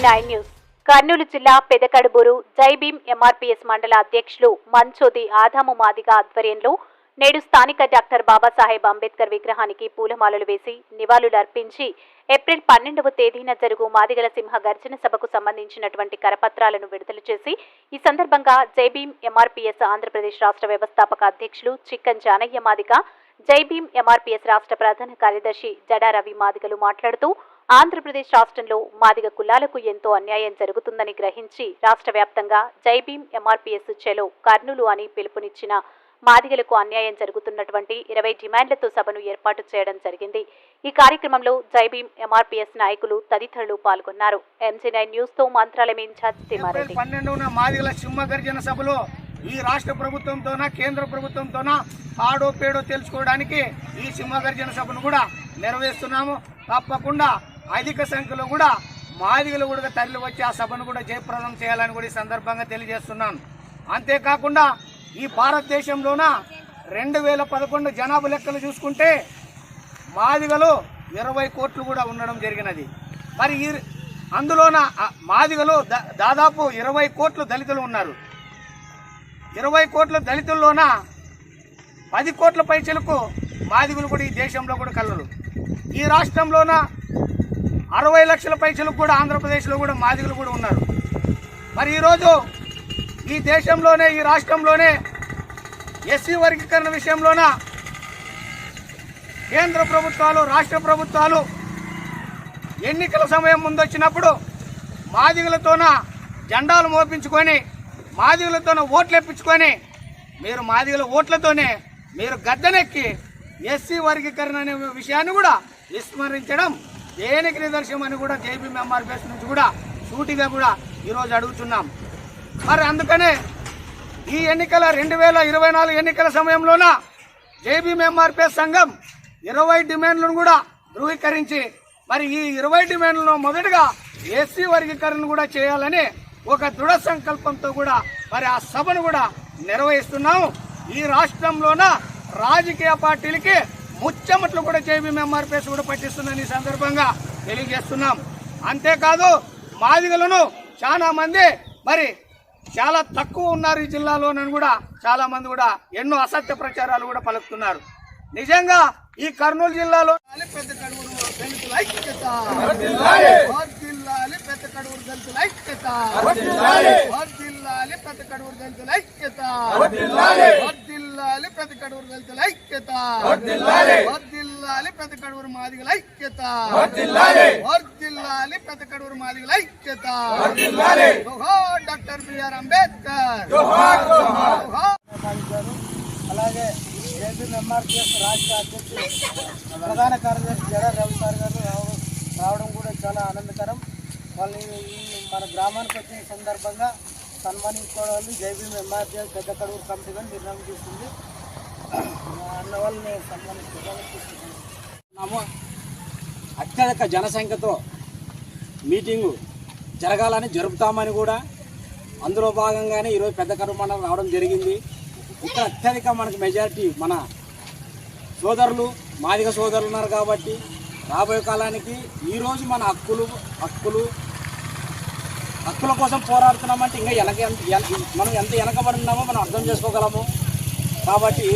MC9 news Kurnool జిల్లా పెదకడుబూరు Jai Bhim MRPS మండల అధ్యక్షులు మంచోది ఆదాము మాదిగ ఆధ్వర్యంలో నేడు స్థానిక డాక్టర్ బాబాసాహెబ్ అంబేద్కర్ విగ్రహానికి పూలమాలలు వేసి నివాళులర్పించి ఏప్రిల్ 12వ తేదీన జరుగు మాదిగల సింహ గర్జన సభకు సంబంధించినటువంటి కరపత్రాలను విడుదల చేసి ఈ సందర్భంగా జైభీం ఎంఆర్పీఎస్ ఆంధ్రప్రదేశ్ రాష్ట్ర వ్యవస్థాపక అధ్యక్షులు చిక్కన్ జానయ్య మాదిగ జైభీం ఎంఆర్పీఎస్ రాష్ట్ర ప్రధాన కార్యదర్శి జడా రవి మాదిగలు మాట్లాడుతూ ఆంధ్రప్రదేశ్ రాష్ట్రంలో మాదిగ కులాలకు ఎంతో అన్యాయం జరుగుతుందని గ్రహించి రాష్ట్ర వ్యాప్తంగా జైభీం ఎంఆర్పీఎస్ చెలో కర్నూలు అని పిలుపునిచ్చిన మాదిగలకు అన్యాయం జరుగుతున్నటువంటి 20 డిమాండ్లతో సభను ఏర్పాటు చేయడం జరిగింది. ఈ కార్యక్రమంలో జైభీం ఎంఆర్పీఎస్ నాయకులు తదితరులు పాల్గొన్నారు. MC9 న్యూస్ తో మంత్రాలయం ఇన్ఛార్జ్ తిమారెడ్డి. 12న మాదిగల సింహ గర్జన సభలో ఈ రాష్ట్ర ప్రభుత్వంతోనా కేంద్ర ప్రభుత్వంతోనా ఆడో పేడో తెలుసుకోవడానికి ఈ సింహ గర్జన సభను కూడా నిర్వహిస్తున్నాము. తప్పకుండా అధిక సంఖ్యలో కూడా మాదిగలు కూడా తరలి వచ్చి ఆ సభను కూడా జయప్రదం చేయాలని కూడా ఈ సందర్భంగా తెలియజేస్తున్నాను. అంతేకాకుండా ఈ భారతదేశంలోన 2011 జనాభా లెక్కలు చూసుకుంటే మాదిగలు 20 కోట్లు కూడా ఉండడం జరిగినది. మరి అందులోన మాదిగలు దాదాపు 20 కోట్లు దళితులు ఉన్నారు. 20 కోట్ల దళితుల్లోన 10 కోట్ల పైచలకు మాదిగలు కూడా ఈ దేశంలో కూడా కలరు. ఈ రాష్ట్రంలోన 60 లక్షల పైచలకు కూడా ఆంధ్రప్రదేశ్లో కూడా మాదిగలు కూడా ఉన్నారు. మరి ఈరోజు ఈ దేశంలోనే ఈ రాష్ట్రంలోనే ఎస్సీ వర్గీకరణ విషయంలోన కేంద్ర ప్రభుత్వాలు రాష్ట్ర ప్రభుత్వాలు ఎన్నికల సమయం ముందొచ్చినప్పుడు మాదిగలతోన జెండాలు మోపించుకొని మాదిగలతోన ఓట్లు ఎప్పించుకొని మీరు మాదిగల ఓట్లతోనే మీరు గద్దెనెక్కి ఎస్సీ వర్గీకరణ అనే విషయాన్ని కూడా విస్మరించడం దేనికి నిదర్శనం అని కూడా జైభీం ఎంఆర్పీఎస్ నుంచి కూడా సూటిగా కూడా ఈరోజు అడుగుతున్నాం. మరి అందుకనే ఈ ఎన్నికల 2024 ఎన్నికల సమయంలోన జైభీం ఎంఆర్పీఎస్ సంఘం 20 డిమాండ్లను కూడా ధృవీకరించి మరి ఈ 20 డిమాండ్లను మొదటగా ఎస్సీ వర్గీకరణ కూడా చేయాలని ఒక దృఢ సంకల్పంతో కూడా మరి ఆ సభను కూడా నిర్వహిస్తున్నాము. ఈ రాష్ట్రంలోన రాజకీయ పార్టీలకి ముచ్చమట్లు కూడా జైభీం ఎంఆర్పీఎస్ కూడా పట్టిస్తుందని ఈ సందర్భంగా తెలియజేస్తున్నాం. అంతేకాదు మాదిగలను చాలా మంది మరి చాలా తక్కువ ఉన్నారు ఈ జిల్లాలోనని కూడా చాలా మంది కూడా ఎన్నో అసత్య ప్రచారాలు కూడా పలుకుతున్నారు. నిజంగా ఈ కర్నూలు జిల్లాలో పెద్ద కడుగురు దళితుల ఐక్యత, పెద్ద కడుగురు దళితుల ఐక్యత, పెద్ద కడుగురు దళితుల ఐక్యత, పెద్ద కడుగురు దళితుల ఐక్యత, పెద్ద కడుగురు మాదిగల ఐక్యత, పెద్ద కడుగురు మాదిగల ఐక్యత. Doctor B R Ambedkar. అలాగే జైభీం ఎంఆర్పీఎస్ రాష్ట్ర అధ్యక్షులు ప్రధాన కార్యదర్శి జడా రవి సార్ గారు రావడం కూడా చాలా ఆనందకరం. వాళ్ళు మన గ్రామానికి వచ్చిన సందర్భంగా సన్మానించుకోవాలని జైభీం ఎంఆర్పీఎస్ పెద్ద కడుగురు కమిటీ కానీ నిర్ణయం తీసుకుంది. అన్న వాళ్ళని సన్మానిస్తున్నాము. అత్యధిక జనసంఖ్యతో మీటింగు జరగాలని జరుపుతామని కూడా అందులో భాగంగానే ఈరోజు పెద్ద కడుగు మండలం రావడం జరిగింది. ఇక్కడ అత్యధిక మనకు మెజారిటీ మన సోదరులు మాదిగ సోదరులు ఉన్నారు కాబట్టి రాబోయే కాలానికి ఈరోజు మన హక్కుల కోసం పోరాడుతున్నామంటే ఇంకా మనం ఎంత వెనకబడి ఉన్నామో మనం అర్థం చేసుకోగలము. కాబట్టి